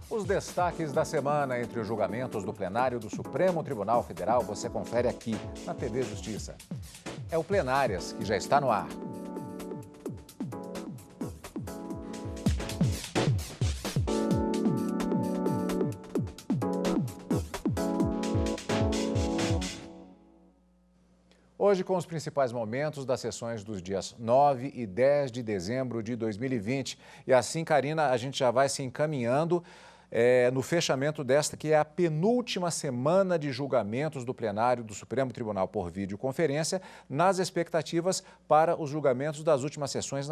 Os destaques da semana entre os julgamentos do plenário do Supremo Tribunal Federal você confere aqui na TV Justiça. É o Plenárias que já está no ar. Hoje, com os principais momentos das sessões dos dias 9 e 10 de dezembro de 2020. E assim, Karina, a gente já vai se encaminhando no fechamento desta, que é a penúltima semana de julgamentos do plenário do Supremo Tribunal por videoconferência, nas expectativas para os julgamentos das últimas sessões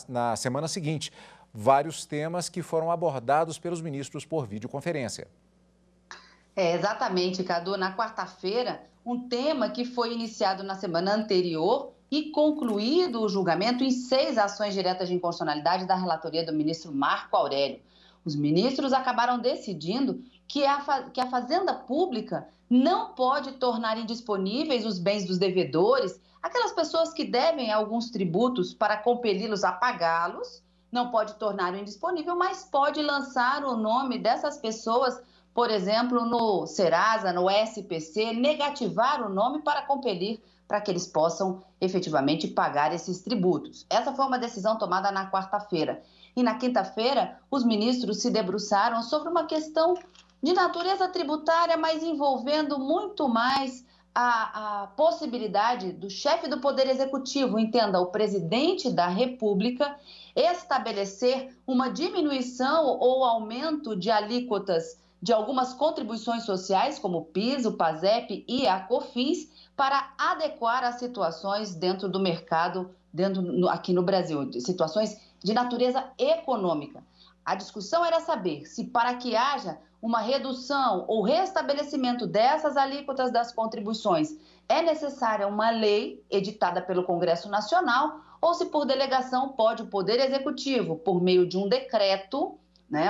na semana seguinte. Vários temas que foram abordados pelos ministros por videoconferência. Exatamente, Cadu. Na quarta-feira, um tema que foi iniciado na semana anterior e concluído o julgamento em 6 ações diretas de inconstitucionalidade da relatoria do ministro Marco Aurélio. Os ministros acabaram decidindo que a Fazenda Pública não pode tornar indisponíveis os bens dos devedores, aquelas pessoas que devem alguns tributos para compeli-los a pagá-los, não pode tornar indisponível, mas pode lançar o nome dessas pessoas, por exemplo, no Serasa, no SPC, negativar o nome para compelir para que eles possam efetivamente pagar esses tributos. Essa foi uma decisão tomada na quarta-feira. E na quinta-feira, os ministros se debruçaram sobre uma questão de natureza tributária, mas envolvendo muito mais a possibilidade do chefe do Poder Executivo, entenda, o presidente da República, estabelecer uma diminuição ou aumento de alíquotas de algumas contribuições sociais, como o PIS, o PASEP e a COFINS, para adequar as situações dentro do mercado, aqui no Brasil, de situações de natureza econômica. A discussão era saber se, para que haja uma redução ou restabelecimento dessas alíquotas das contribuições, é necessária uma lei editada pelo Congresso Nacional ou se, por delegação, pode o Poder Executivo, por meio de um decreto,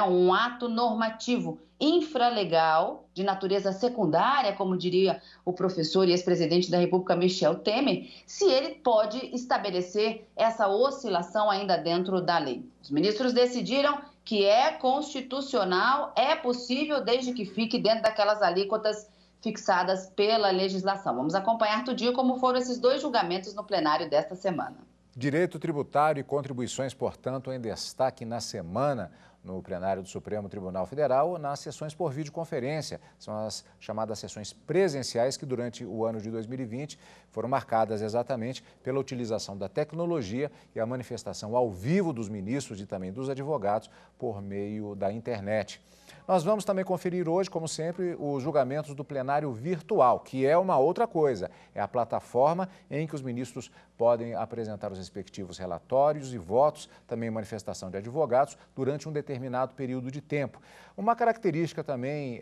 um ato normativo infralegal, de natureza secundária, como diria o professor e ex-presidente da República Michel Temer, se ele pode estabelecer essa oscilação ainda dentro da lei. Os ministros decidiram que é constitucional, é possível, desde que fique dentro daquelas alíquotas fixadas pela legislação. Vamos acompanhar tudinho como foram esses 2 julgamentos no plenário desta semana. Direito tributário e contribuições, portanto, em destaque na semana no plenário do Supremo Tribunal Federal, nas sessões por videoconferência. São as chamadas sessões presenciais que, durante o ano de 2020, foram marcadas exatamente pela utilização da tecnologia e a manifestação ao vivo dos ministros e também dos advogados por meio da internet. Nós vamos também conferir hoje, como sempre, os julgamentos do plenário virtual, que é uma outra coisa. É a plataforma em que os ministros podem apresentar os respectivos relatórios e votos, também manifestação de advogados, durante um determinado período de tempo. Uma característica também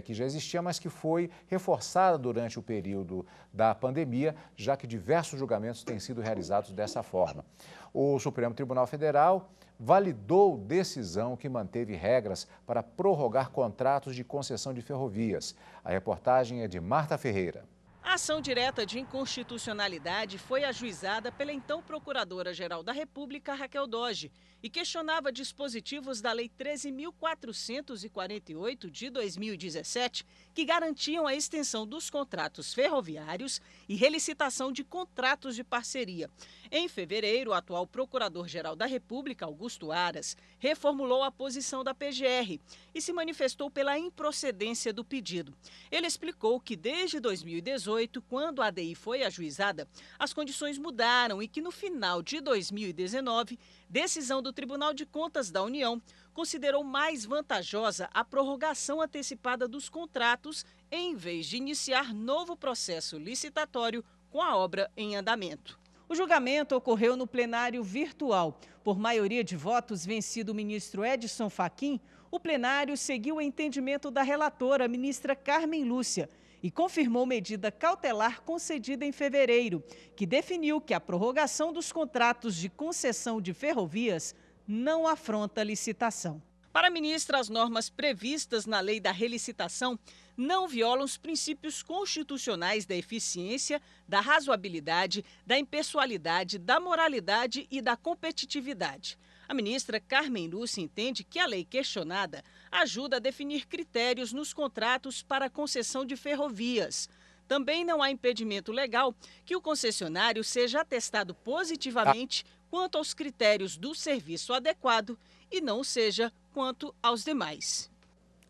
que já existia, mas que foi reforçada durante o período da pandemia, já que diversos julgamentos têm sido realizados dessa forma. O Supremo Tribunal Federal validou decisão que manteve regras para prorrogar contratos de concessão de ferrovias. A reportagem é de Marta Ferreira. A ação direta de inconstitucionalidade foi ajuizada pela então Procuradora-Geral da República, Raquel Dodge, e questionava dispositivos da Lei 13.448 de 2017, que garantiam a extensão dos contratos ferroviários e relicitação de contratos de parceria. Em fevereiro, o atual Procurador-Geral da República, Augusto Aras, reformulou a posição da PGR e se manifestou pela improcedência do pedido. Ele explicou que desde 2018, quando a ADI foi ajuizada, as condições mudaram e que no final de 2019, decisão do Tribunal de Contas da União considerou mais vantajosa a prorrogação antecipada dos contratos em vez de iniciar novo processo licitatório com a obra em andamento. O julgamento ocorreu no plenário virtual. Por maioria de votos, vencido o ministro Edson Fachin, o plenário seguiu o entendimento da relatora, ministra Carmen Lúcia, e confirmou medida cautelar concedida em fevereiro, que definiu que a prorrogação dos contratos de concessão de ferrovias não afronta a licitação. Para a ministra, as normas previstas na lei da relicitação não violam os princípios constitucionais da eficiência, da razoabilidade, da impessoalidade, da moralidade e da competitividade. A ministra Carmen Lúcia entende que a lei questionada ajuda a definir critérios nos contratos para a concessão de ferrovias. Também não há impedimento legal que o concessionário seja atestado positivamente quanto aos critérios do serviço adequado e não seja quanto aos demais.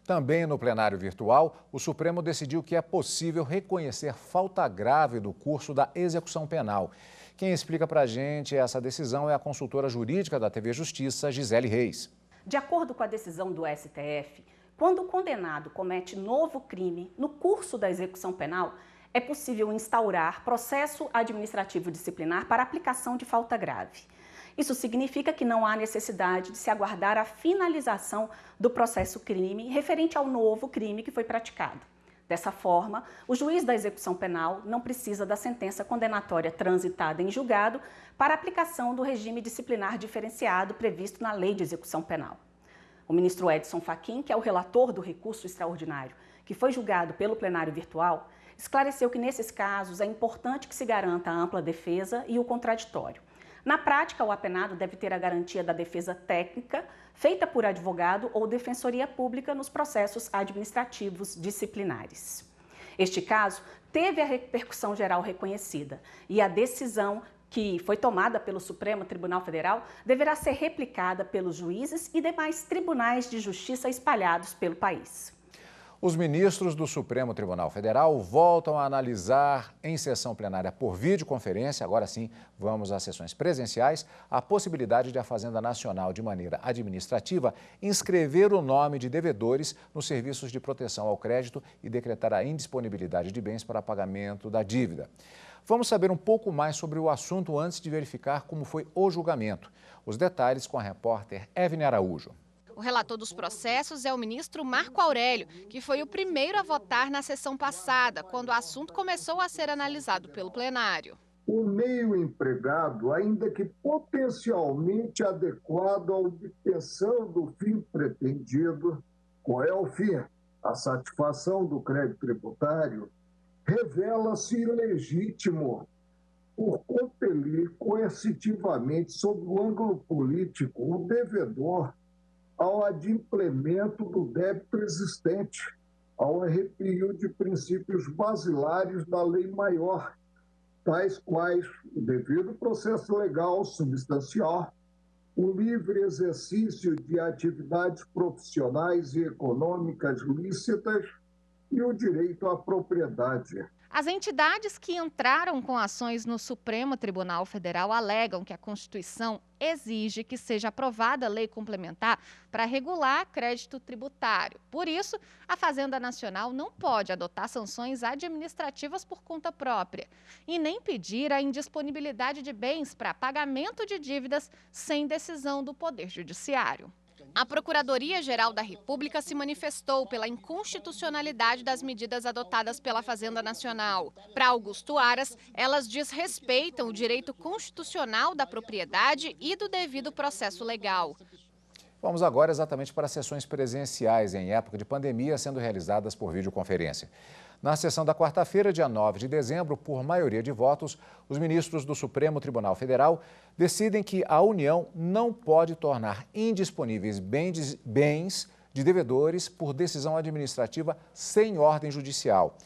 Também no plenário virtual, o Supremo decidiu que é possível reconhecer falta grave do curso da execução penal. Quem explica para a gente essa decisão é a consultora jurídica da TV Justiça, Gisele Reis. De acordo com a decisão do STF, quando o condenado comete novo crime no curso da execução penal, é possível instaurar processo administrativo disciplinar para aplicação de falta grave. Isso significa que não há necessidade de se aguardar a finalização do processo crime referente ao novo crime que foi praticado. Dessa forma, o juiz da execução penal não precisa da sentença condenatória transitada em julgado para aplicação do regime disciplinar diferenciado previsto na Lei de Execução Penal. O ministro Edson Fachin, que é o relator do recurso extraordinário, que foi julgado pelo plenário virtual, esclareceu que nesses casos é importante que se garanta a ampla defesa e o contraditório. Na prática, o apenado deve ter a garantia da defesa técnica feita por advogado ou defensoria pública nos processos administrativos disciplinares. Este caso teve a repercussão geral reconhecida e a decisão que foi tomada pelo Supremo Tribunal Federal deverá ser replicada pelos juízes e demais tribunais de justiça espalhados pelo país. Os ministros do Supremo Tribunal Federal voltam a analisar em sessão plenária por videoconferência, agora sim vamos às sessões presenciais, a possibilidade de a Fazenda Nacional, de maneira administrativa, inscrever o nome de devedores nos serviços de proteção ao crédito e decretar a indisponibilidade de bens para pagamento da dívida. Vamos saber um pouco mais sobre o assunto antes de verificar como foi o julgamento. Os detalhes com a repórter Evne Araújo. O relator dos processos é o ministro Marco Aurélio, que foi o primeiro a votar na sessão passada, quando o assunto começou a ser analisado pelo plenário. O meio empregado, ainda que potencialmente adequado à obtenção do fim pretendido, qual é o fim? A satisfação do crédito tributário, revela-se ilegítimo por compelir coercitivamente, sob o ângulo político, o devedor ao adimplemento do débito existente, ao arrepio de princípios basilares da lei maior, tais quais o devido processo legal substancial, o livre exercício de atividades profissionais e econômicas lícitas e o direito à propriedade. As entidades que entraram com ações no Supremo Tribunal Federal alegam que a Constituição exige que seja aprovada a lei complementar para regular crédito tributário. Por isso, a Fazenda Nacional não pode adotar sanções administrativas por conta própria e nem pedir a indisponibilidade de bens para pagamento de dívidas sem decisão do Poder Judiciário. A Procuradoria-Geral da República se manifestou pela inconstitucionalidade das medidas adotadas pela Fazenda Nacional. Para Augusto Aras, elas desrespeitam o direito constitucional da propriedade e do devido processo legal. Vamos agora exatamente para as sessões presenciais em época de pandemia sendo realizadas por videoconferência. Na sessão da quarta-feira, dia 9 de dezembro, por maioria de votos, os ministros do Supremo Tribunal Federal decidem que a União não pode tornar indisponíveis bens de devedores por decisão administrativa sem ordem judicial.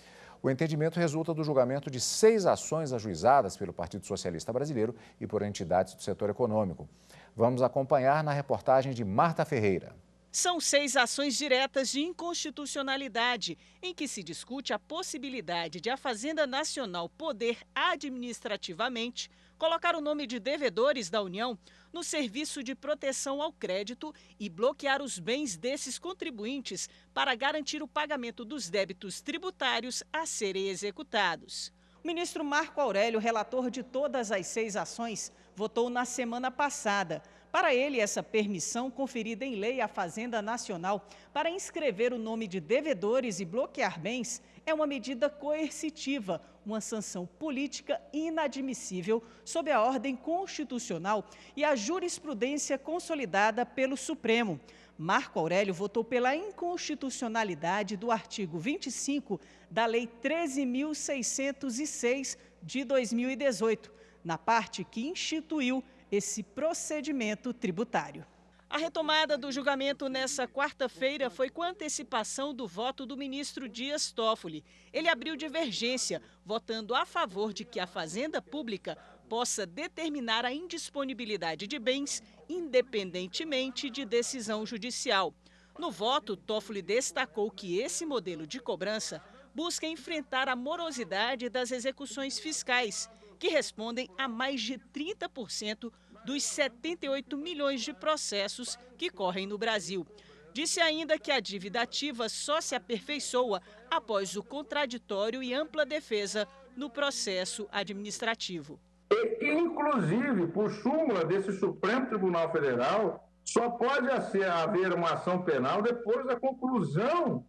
O entendimento resulta do julgamento de 6 ações ajuizadas pelo Partido Socialista Brasileiro e por entidades do setor econômico. Vamos acompanhar na reportagem de Marta Ferreira. São 6 ações diretas de inconstitucionalidade, em que se discute a possibilidade de a Fazenda Nacional poder administrativamente colocar o nome de devedores da União no serviço de proteção ao crédito e bloquear os bens desses contribuintes para garantir o pagamento dos débitos tributários a serem executados. O ministro Marco Aurélio, relator de todas as 6 ações, votou na semana passada. Para ele, essa permissão conferida em lei à Fazenda Nacional para inscrever o nome de devedores e bloquear bens é uma medida coercitiva, uma sanção política inadmissível sob a ordem constitucional e a jurisprudência consolidada pelo Supremo. Marco Aurélio votou pela inconstitucionalidade do artigo 25 da Lei 13.606 de 2018, na parte que instituiu esse procedimento tributário. A retomada do julgamento nessa quarta-feira foi com antecipação do voto do ministro Dias Toffoli. Ele abriu divergência, votando a favor de que a Fazenda Pública possa determinar a indisponibilidade de bens, independentemente de decisão judicial. No voto, Toffoli destacou que esse modelo de cobrança busca enfrentar a morosidade das execuções fiscais, que respondem a mais de 30% dos 78 milhões de processos que correm no Brasil. Disse ainda que a dívida ativa só se aperfeiçoa após o contraditório e ampla defesa no processo administrativo. E, inclusive, por súmula desse Supremo Tribunal Federal, só pode haver uma ação penal depois da conclusão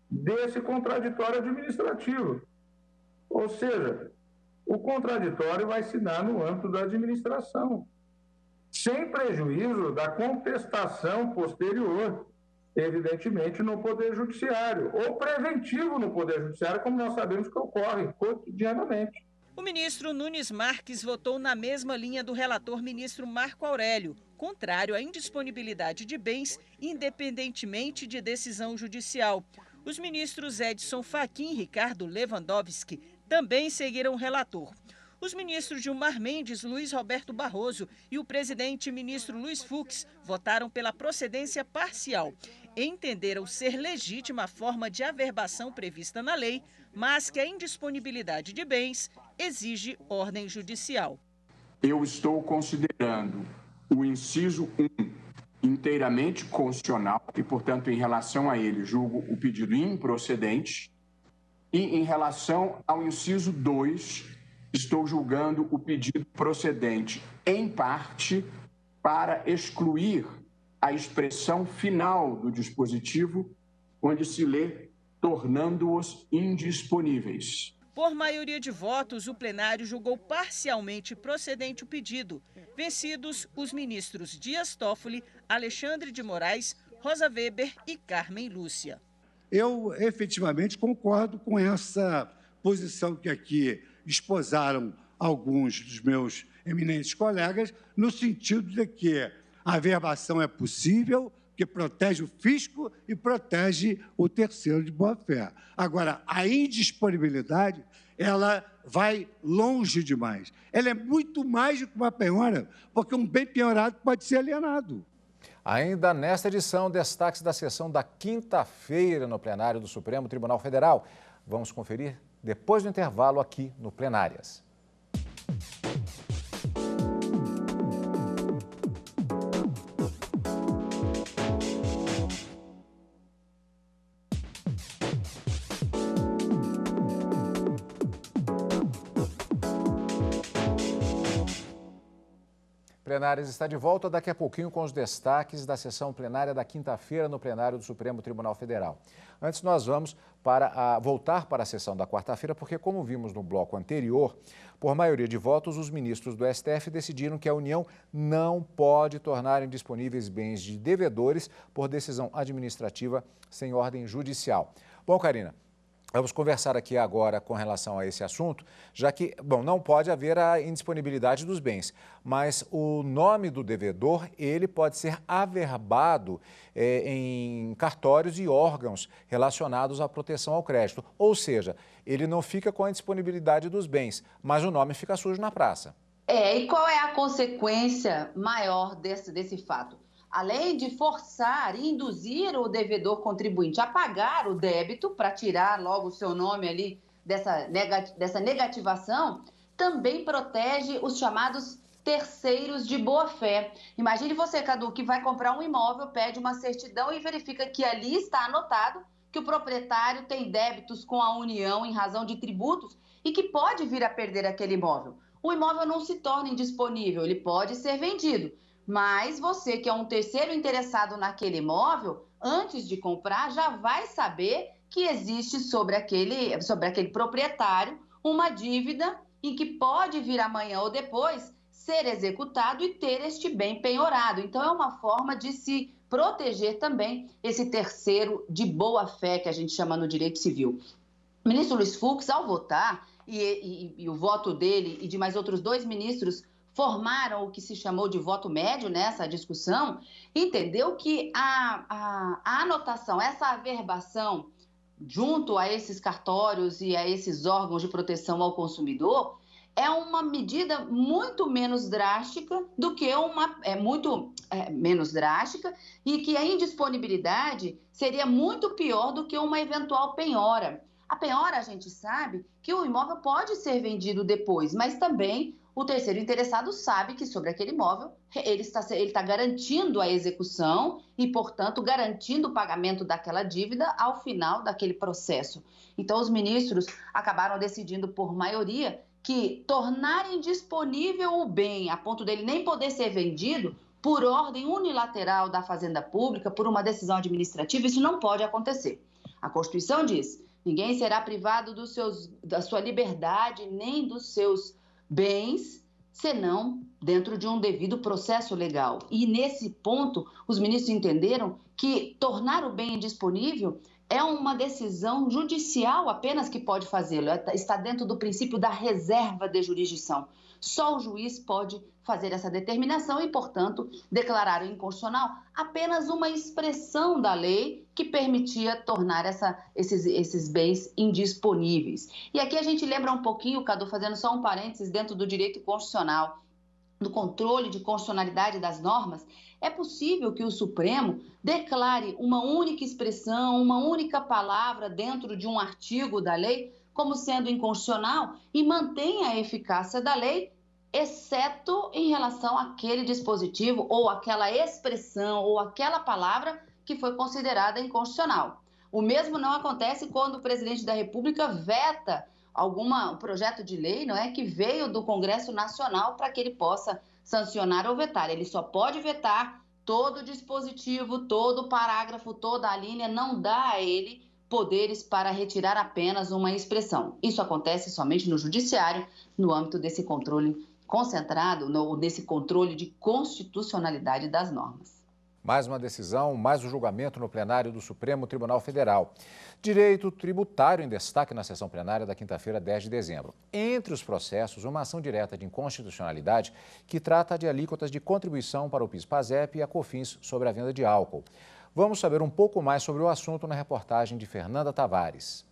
desse contraditório administrativo. Ou seja, o contraditório vai se dar no âmbito da administração, sem prejuízo da contestação posterior, evidentemente, no Poder Judiciário, ou preventivo no Poder Judiciário, como nós sabemos que ocorre cotidianamente. O ministro Nunes Marques votou na mesma linha do relator ministro Marco Aurélio, contrário à indisponibilidade de bens, independentemente de decisão judicial. Os ministros Edson Fachin e Ricardo Lewandowski também seguiram o relator. Os ministros Gilmar Mendes, Luiz Roberto Barroso e o presidente ministro Luiz Fux votaram pela procedência parcial. Entenderam ser legítima a forma de averbação prevista na lei, mas que a indisponibilidade de bens exige ordem judicial. Eu estou considerando o inciso 1 inteiramente constitucional e, portanto, em relação a ele, julgo o pedido improcedente. E, em relação ao inciso 2, estou julgando o pedido procedente, em parte, para excluir a expressão final do dispositivo, onde se lê tornando-os indisponíveis. Por maioria de votos, o plenário julgou parcialmente procedente o pedido, vencidos os ministros Dias Toffoli, Alexandre de Moraes, Rosa Weber e Carmen Lúcia. Eu efetivamente concordo com essa posição que aqui esposaram alguns dos meus eminentes colegas, no sentido de que a averbação é possível, que protege o fisco e protege o terceiro de boa-fé. Agora, a indisponibilidade, ela vai longe demais. Ela é muito mais do que uma penhora, porque um bem penhorado pode ser alienado. Ainda nesta edição, destaques da sessão da quinta-feira no plenário do Supremo Tribunal Federal. Vamos conferir depois do intervalo aqui no Plenárias. Plenárias está de volta daqui a pouquinho com os destaques da sessão plenária da quinta-feira no plenário do Supremo Tribunal Federal. Antes nós vamos voltar para a sessão da quarta-feira, porque como vimos no bloco anterior, por maioria de votos, os ministros do STF decidiram que a União não pode tornar indisponíveis bens de devedores por decisão administrativa sem ordem judicial. Bom, Karina, vamos conversar aqui agora com relação a esse assunto, já que, não pode haver a indisponibilidade dos bens, mas o nome do devedor, ele pode ser averbado em cartórios e órgãos relacionados à proteção ao crédito. Ou seja, ele não fica com a disponibilidade dos bens, mas o nome fica sujo na praça. E qual é a consequência maior desse fato? Além de forçar e induzir o devedor contribuinte a pagar o débito para tirar logo o seu nome ali dessa negativação, também protege os chamados terceiros de boa-fé. Imagine você, Cadu, que vai comprar um imóvel, pede uma certidão e verifica que ali está anotado que o proprietário tem débitos com a União em razão de tributos e que pode vir a perder aquele imóvel. O imóvel não se torna indisponível, ele pode ser vendido. Mas você, que é um terceiro interessado naquele imóvel, antes de comprar, já vai saber que existe sobre aquele proprietário uma dívida em que pode vir amanhã ou depois ser executado e ter este bem penhorado. Então, é uma forma de se proteger também esse terceiro de boa-fé que a gente chama no direito civil. O ministro Luiz Fux, ao votar, e o voto dele e de mais outros 2 ministros formaram o que se chamou de voto médio nessa discussão, entendeu que a anotação, essa averbação junto a esses cartórios e a esses órgãos de proteção ao consumidor é uma medida muito menos drástica do que menos drástica e que a indisponibilidade seria muito pior do que uma eventual penhora. A penhora, a gente sabe que o imóvel pode ser vendido depois, mas também o terceiro interessado sabe que sobre aquele imóvel ele está garantindo a execução e, portanto, garantindo o pagamento daquela dívida ao final daquele processo. Então, os ministros acabaram decidindo por maioria que tornar indisponível o bem a ponto dele nem poder ser vendido por ordem unilateral da Fazenda Pública, por uma decisão administrativa, isso não pode acontecer. A Constituição diz: ninguém será privado da sua liberdade nem dos seus bens, senão dentro de um devido processo legal. E nesse ponto, os ministros entenderam que tornar o bem indisponível é uma decisão judicial apenas que pode fazê-lo, está dentro do princípio da reserva de jurisdição. Só o juiz pode fazer essa determinação e, portanto, declararam inconstitucional apenas uma expressão da lei que permitia tornar esses bens indisponíveis. E aqui a gente lembra um pouquinho, Cadu, fazendo só um parênteses dentro do direito constitucional, do controle de constitucionalidade das normas. É possível que o Supremo declare uma única expressão, uma única palavra dentro de um artigo da lei como sendo inconstitucional e mantenha a eficácia da lei, exceto em relação àquele dispositivo ou àquela expressão ou àquela palavra que foi considerada inconstitucional. O mesmo não acontece quando o presidente da República veta um projeto de lei, não é, que veio do Congresso Nacional para que ele possa sancionar ou vetar. Ele só pode vetar todo o dispositivo, todo o parágrafo, toda a linha, não dá a ele poderes para retirar apenas uma expressão. Isso acontece somente no judiciário, no âmbito desse controle concentrado, desse controle de constitucionalidade das normas. Mais uma decisão, mais um julgamento no plenário do Supremo Tribunal Federal. Direito tributário em destaque na sessão plenária da quinta-feira, 10 de dezembro. Entre os processos, uma ação direta de inconstitucionalidade que trata de alíquotas de contribuição para o PIS/PASEP e a COFINS sobre a venda de álcool. Vamos saber um pouco mais sobre o assunto na reportagem de Fernanda Tavares.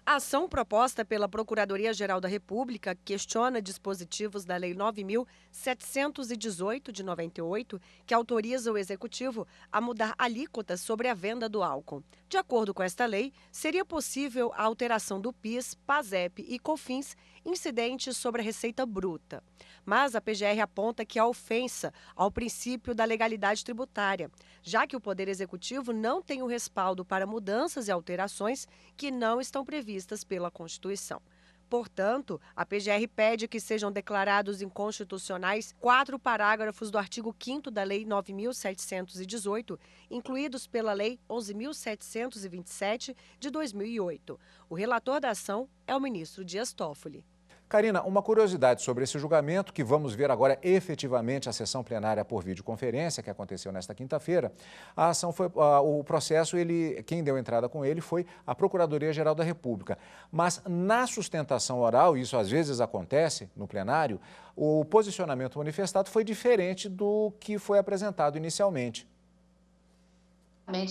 A ação proposta pela Procuradoria-Geral da República questiona dispositivos da Lei 9.718, de 98, que autoriza o Executivo a mudar alíquotas sobre a venda do álcool. De acordo com esta lei, seria possível a alteração do PIS, PASEP e COFINS incidentes sobre a receita bruta. Mas a PGR aponta que há ofensa ao princípio da legalidade tributária, já que o Poder Executivo não tem o respaldo para mudanças e alterações que não estão previstas pela Constituição. Portanto, a PGR pede que sejam declarados inconstitucionais 4 parágrafos do artigo 5º da Lei 9.718, incluídos pela Lei 11.727, de 2008. O relator da ação é o ministro Dias Toffoli. Karina, uma curiosidade sobre esse julgamento, que vamos ver agora efetivamente a sessão plenária por videoconferência, que aconteceu nesta quinta-feira. A ação foi, o processo, quem deu entrada com ele foi a Procuradoria-Geral da República. Mas na sustentação oral, isso às vezes acontece no plenário, o posicionamento manifestado foi diferente do que foi apresentado inicialmente.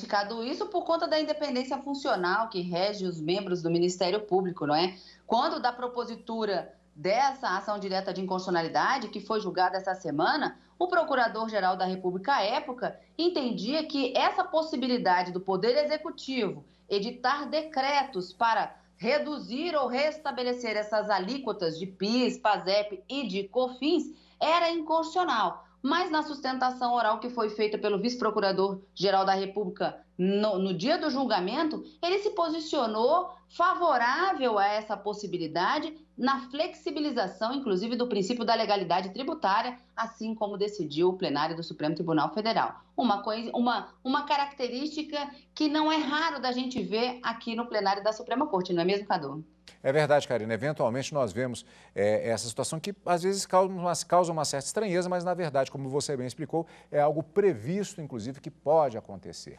Cadu, isso por conta da independência funcional que rege os membros do Ministério Público, não é? Quando da propositura dessa ação direta de inconstitucionalidade, que foi julgada essa semana, o Procurador-Geral da República, à época, entendia que essa possibilidade do Poder Executivo editar decretos para reduzir ou restabelecer essas alíquotas de PIS, PASEP e de COFINS era inconstitucional. Mas na sustentação oral que foi feita pelo vice-procurador-geral da República no dia do julgamento, ele se posicionou favorável a essa possibilidade na flexibilização, inclusive, do princípio da legalidade tributária, assim como decidiu o plenário do Supremo Tribunal Federal. Uma característica que não é raro da gente ver aqui no plenário da Suprema Corte, não é mesmo, Cadu? É verdade, Karina. Eventualmente nós vemos essa situação que às vezes causa uma certa estranheza, mas na verdade, como você bem explicou, é algo previsto, inclusive, que pode acontecer.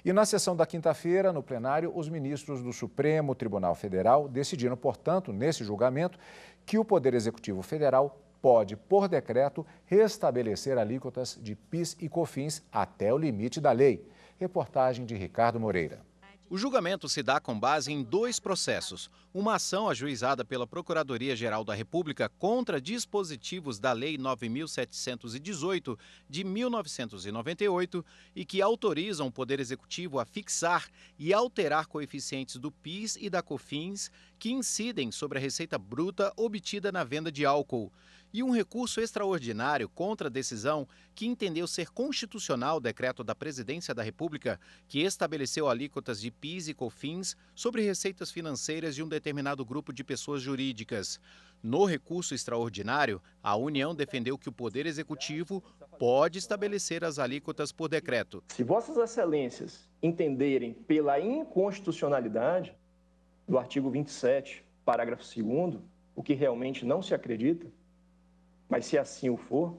E na sessão da quinta-feira, no plenário, os ministros do Supremo Tribunal Federal decidiram, portanto, nesse julgamento, que o Poder Executivo Federal pode, por decreto, restabelecer alíquotas de PIS e COFINS até o limite da lei. Reportagem de Ricardo Moreira. O julgamento se dá com base em 2 processos. Uma ação ajuizada pela Procuradoria-Geral da República contra dispositivos da Lei 9.718 de 1998 e que autorizam o Poder Executivo a fixar e alterar coeficientes do PIS e da COFINS que incidem sobre a receita bruta obtida na venda de álcool. E um recurso extraordinário contra a decisão que entendeu ser constitucional o decreto da Presidência da República que estabeleceu alíquotas de PIS e COFINS sobre receitas financeiras de um determinado grupo de pessoas jurídicas. No recurso extraordinário, a União defendeu que o Poder Executivo pode estabelecer as alíquotas por decreto. Se Vossas Excelências entenderem pela inconstitucionalidade do artigo 27, parágrafo 2º, o que realmente não se acredita, mas se assim o for,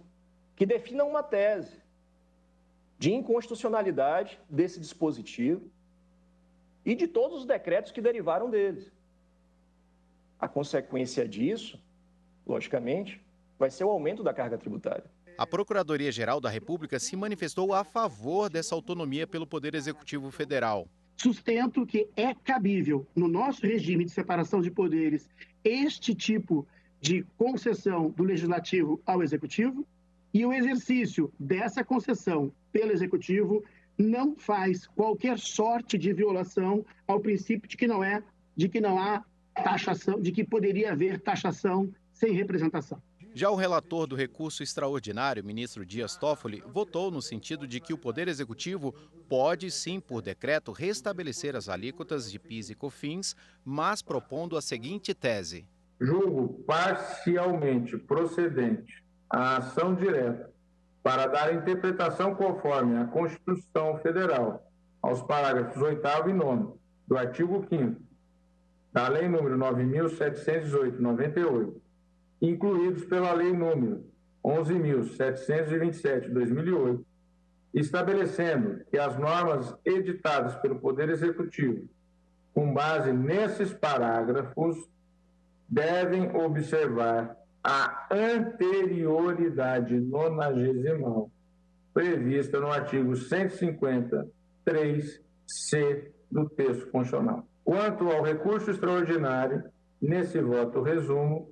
que defina uma tese de inconstitucionalidade desse dispositivo e de todos os decretos que derivaram deles. A consequência disso, logicamente, vai ser o aumento da carga tributária. A Procuradoria-Geral da República se manifestou a favor dessa autonomia pelo Poder Executivo Federal. Sustento que é cabível, no nosso regime de separação de poderes, este tipo de concessão do Legislativo ao Executivo, e o exercício dessa concessão pelo Executivo não faz qualquer sorte de violação ao princípio de que não há taxação, de que poderia haver taxação sem representação. Já o relator do recurso extraordinário, ministro Dias Toffoli, votou no sentido de que o Poder Executivo pode sim, por decreto, restabelecer as alíquotas de PIS e COFINS, mas propondo a seguinte tese. Julgo parcialmente procedente a ação direta para dar interpretação conforme a Constituição Federal aos parágrafos 8º e 9º do artigo 5º da Lei nº 9.718/98, incluídos pela Lei nº 11.727/2008, estabelecendo que as normas editadas pelo Poder Executivo, com base nesses parágrafos, devem observar a anterioridade nonagesimal prevista no artigo 150(3)(c) do texto constitucional. Quanto ao recurso extraordinário, nesse voto resumo,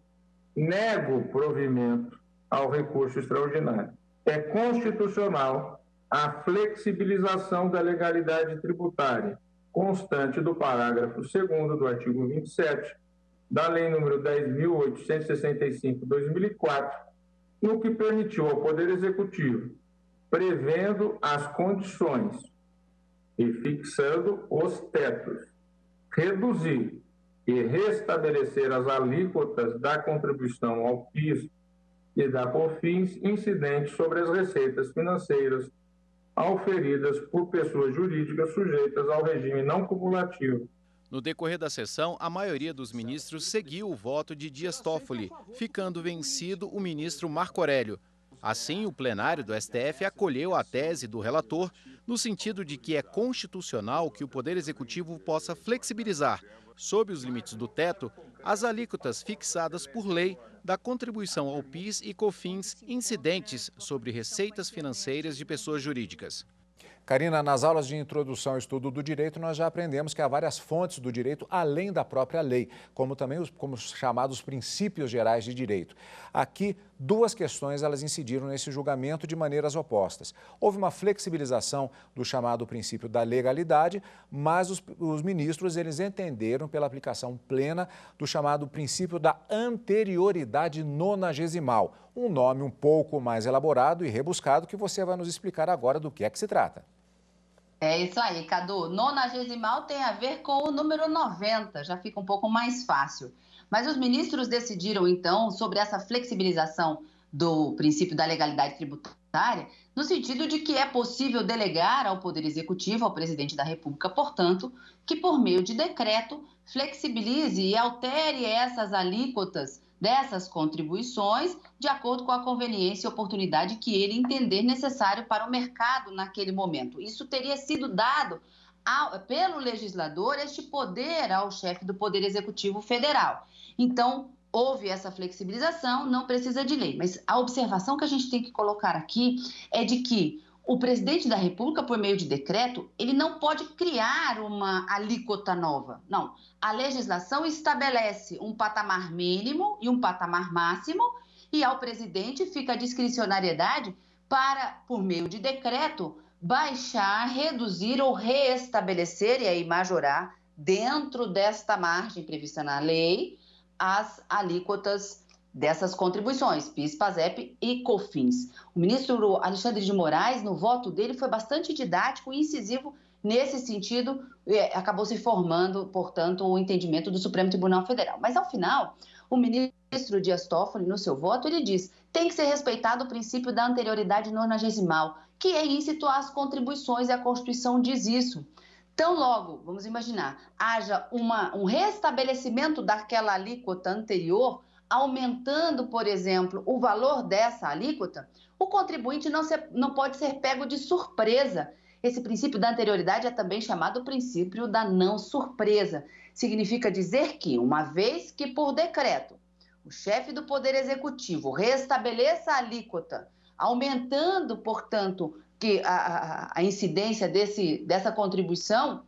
nego provimento ao recurso extraordinário. É constitucional a flexibilização da legalidade tributária, constante do parágrafo 2º do artigo 27 da Lei nº 10.865/2004, no que permitiu ao Poder Executivo, prevendo as condições e fixando os tetos, reduzir e restabelecer as alíquotas da contribuição ao PIS e da COFINS incidentes sobre as receitas financeiras auferidas por pessoas jurídicas sujeitas ao regime não cumulativo. No decorrer da sessão, a maioria dos ministros seguiu o voto de Dias Toffoli, ficando vencido o ministro Marco Aurélio. Assim, o plenário do STF acolheu a tese do relator no sentido de que é constitucional que o Poder Executivo possa flexibilizar, sob os limites do teto, as alíquotas fixadas por lei da contribuição ao PIS e COFINS incidentes sobre receitas financeiras de pessoas jurídicas. Karina, nas aulas de introdução ao estudo do direito, nós já aprendemos que há várias fontes do direito além da própria lei, como também os chamados princípios gerais de direito. Aqui, duas questões elas incidiram nesse julgamento de maneiras opostas. Houve uma flexibilização do chamado princípio da legalidade, mas os ministros eles entenderam pela aplicação plena do chamado princípio da anterioridade nonagesimal, um nome um pouco mais elaborado e rebuscado que você vai nos explicar agora do que é que se trata. É isso aí, Cadu. Nonagesimal tem a ver com o número 90, já fica um pouco mais fácil. Mas os ministros decidiram, então, sobre essa flexibilização do princípio da legalidade tributária, no sentido de que é possível delegar ao Poder Executivo, ao Presidente da República, portanto, que por meio de decreto flexibilize e altere essas alíquotas dessas contribuições de acordo com a conveniência e oportunidade que ele entender necessário para o mercado naquele momento. Isso teria sido dado pelo legislador, este poder ao chefe do Poder Executivo Federal. Então, houve essa flexibilização, não precisa de lei. Mas a observação que a gente tem que colocar aqui é de que o presidente da República, por meio de decreto, ele não pode criar uma alíquota nova. Não. A legislação estabelece um patamar mínimo e um patamar máximo, e ao presidente fica a discricionariedade para, por meio de decreto, baixar, reduzir ou reestabelecer, e aí majorar, dentro desta margem prevista na lei, as alíquotas dessas contribuições, PIS, PASEP e COFINS. O ministro Alexandre de Moraes, no voto dele, foi bastante didático e incisivo nesse sentido, acabou se formando, portanto, o entendimento do Supremo Tribunal Federal. Mas, ao final, o ministro Dias Toffoli, no seu voto, ele diz: tem que ser respeitado o princípio da anterioridade nonagesimal, que é íncito às contribuições, e a Constituição diz isso. Então, logo, vamos imaginar, haja um restabelecimento daquela alíquota anterior, aumentando, por exemplo, o valor dessa alíquota, o contribuinte não pode ser pego de surpresa. Esse princípio da anterioridade é também chamado princípio da não surpresa. Significa dizer que, uma vez que, por decreto, o chefe do Poder Executivo restabeleça a alíquota, aumentando, portanto, que a incidência dessa contribuição,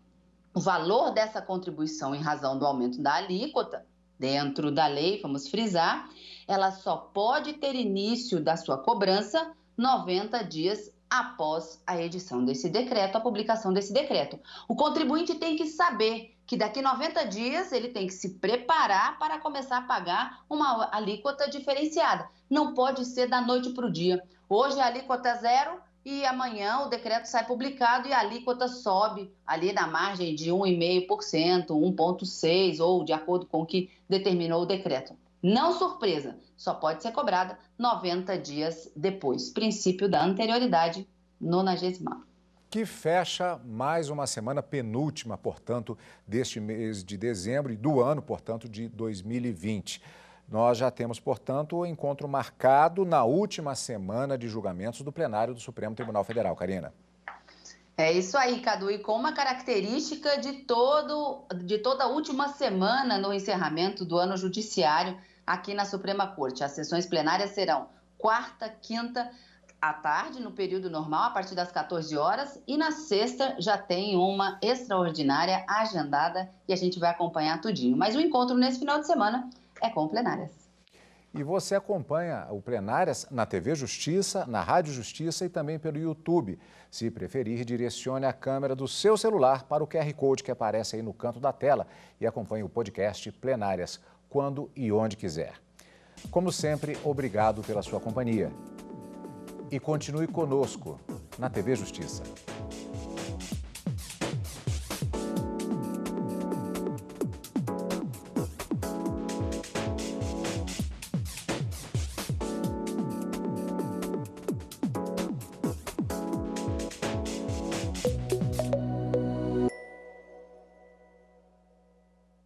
o valor dessa contribuição em razão do aumento da alíquota, dentro da lei, vamos frisar, ela só pode ter início da sua cobrança 90 dias após a edição desse decreto, a publicação desse decreto. O contribuinte tem que saber que daqui 90 dias ele tem que se preparar para começar a pagar uma alíquota diferenciada. Não pode ser da noite para o dia. Hoje a alíquota é 0 e amanhã o decreto sai publicado e a alíquota sobe ali na margem de 1,5%, 1,6% ou de acordo com o que determinou o decreto. Não surpresa, só pode ser cobrada 90 dias depois. Princípio da anterioridade nonagesimal. Que fecha mais uma semana, penúltima, portanto, deste mês de dezembro e do ano, portanto, de 2020. Nós já temos, portanto, o encontro marcado na última semana de julgamentos do plenário do Supremo Tribunal Federal. Karina. É isso aí, Cadu, e com uma característica de toda a última semana no encerramento do ano judiciário aqui na Suprema Corte. As sessões plenárias serão quarta, quinta, à tarde, no período normal, a partir das 14 horas, e na sexta já tem uma extraordinária agendada e a gente vai acompanhar tudinho. Mas o encontro nesse final de semana é com plenárias. E você acompanha o Plenárias na TV Justiça, na Rádio Justiça e também pelo YouTube. Se preferir, direcione a câmera do seu celular para o QR Code que aparece aí no canto da tela e acompanhe o podcast Plenárias quando e onde quiser. Como sempre, obrigado pela sua companhia. E continue conosco na TV Justiça.